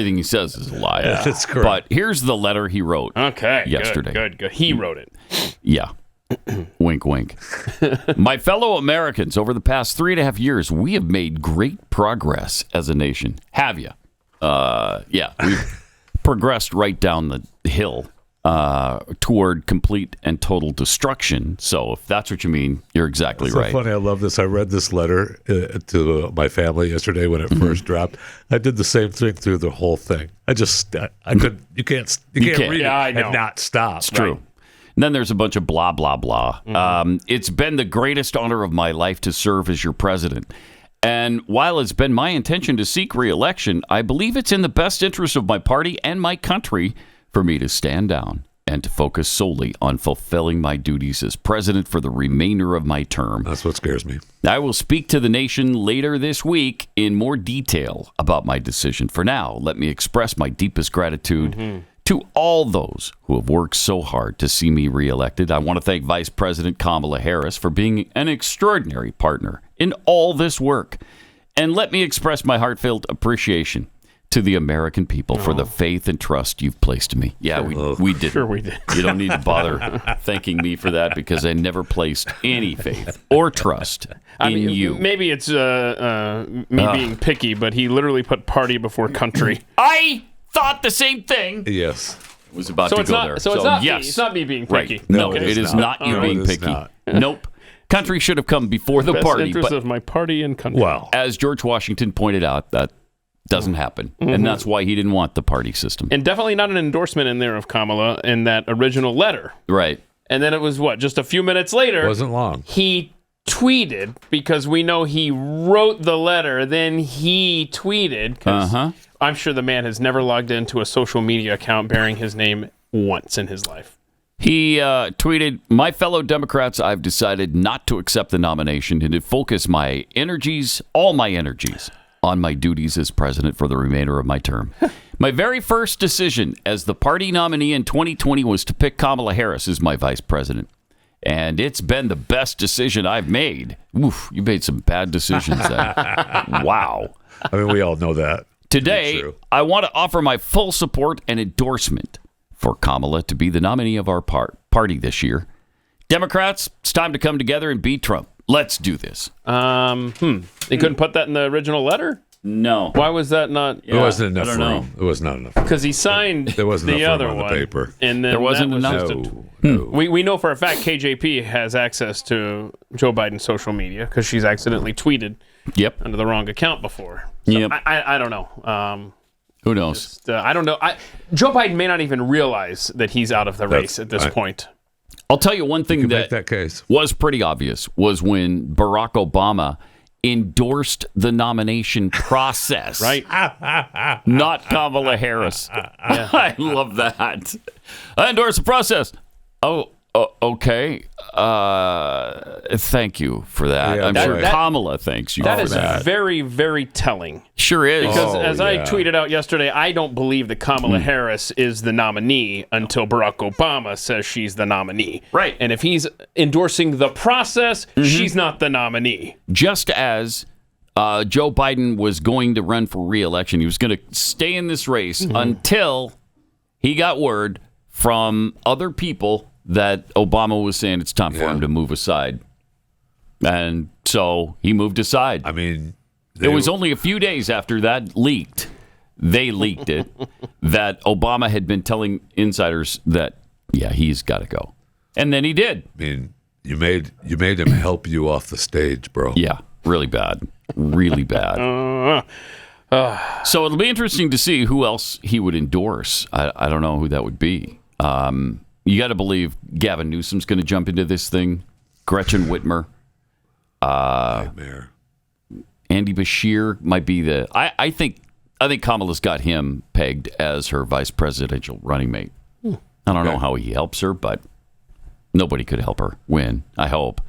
everything he says is a lie. Yeah, that's correct. But here's the letter he wrote yesterday. Good. He wrote it. Yeah. Wink, wink. My fellow Americans, over the past 3.5 years, we have made great progress as a nation. Have you? Yeah, we've progressed right down the hill toward complete and total destruction. So if that's what you mean, you're exactly It's right. so funny. I love this. I read this letter to my family yesterday when it first dropped. I did the same thing through the whole thing. I couldn't. You can't read it and not stop. It's true. Right. And then there's a bunch of blah, blah, blah. It's been the greatest honor of my life to serve as your president. And while it's been my intention to seek re-election, I believe it's in the best interest of my party and my country for me to stand down and to focus solely on fulfilling my duties as president for the remainder of my term. That's what scares me. I will speak to the nation later this week in more detail about my decision. For now, let me express my deepest gratitude to all those who have worked so hard to see me reelected. I want to thank Vice President Kamala Harris for being an extraordinary partner in all this work. And let me express my heartfelt appreciation to the American people for the faith and trust you've placed in me. Yeah, we did. Sure we did. You don't need to bother thanking me for that because I never placed any faith or trust in you. Maybe it's me being picky, but he literally put party before country. I thought the same thing. Yes. I was about to go there. So it's not me being picky. Right. No, it is not you being picky. Nope. Country should have come before the party. Best interest of my party and country. Well, as George Washington pointed out, that doesn't happen. And that's why he didn't want the party system. And definitely not an endorsement in there of Kamala in that original letter. Right. And then it was, just a few minutes later. It wasn't long. He tweeted, because we know he wrote the letter, then he tweeted. I'm sure the man has never logged into a social media account bearing his name once in his life. He tweeted, "My fellow Democrats, I've decided not to accept the nomination and to focus my energies, all my energies, on my duties as president for the remainder of my term. My very first decision as the party nominee in 2020 was to pick Kamala Harris as my vice president. And it's been the best decision I've made." Oof, you made some bad decisions then. Wow. I mean, we all know that. Today, I want to offer my full support and endorsement for Kamala to be the nominee of our party this year. Democrats, it's time to come together and beat Trump. Let's do this. They couldn't put that in the original letter? No. Why was that not? There wasn't enough room. It was not enough. Because he signed there wasn't the enough other room on one. the paper. And then there wasn't enough. No. We know for a fact KJP has access to Joe Biden's social media because she's accidentally tweeted under the wrong account before. So I don't know. Who knows? I don't know. Joe Biden may not even realize that he's out of the race at this point. I'll tell you one thing that case was pretty obvious was when Barack Obama endorsed the nomination process. Right. Not Kamala Harris. I love that. I endorse the process. Oh, okay. Thank you for that. Yeah, I'm sure Kamala thanks you for that. That is very, very telling. Sure is. Because as I tweeted out yesterday, I don't believe that Kamala Harris is the nominee until Barack Obama says she's the nominee. Right. And if he's endorsing the process, she's not the nominee. Just as Joe Biden was going to run for re-election, he was going to stay in this race until he got word from other people that Obama was saying it's time for him to move aside. And so he moved aside. I mean, it was only a few days after that leaked. They leaked it that Obama had been telling insiders that, he's got to go. And then he did. I mean, you made him help you off the stage, bro. Yeah, really bad. Really bad. So it'll be interesting to see who else he would endorse. I don't know who that would be. You got to believe Gavin Newsom's going to jump into this thing. Gretchen Whitmer. Nightmare. Andy Bashir might be the... I think Kamala's got him pegged as her vice presidential running mate. I don't know how he helps her, but nobody could help her win, I hope.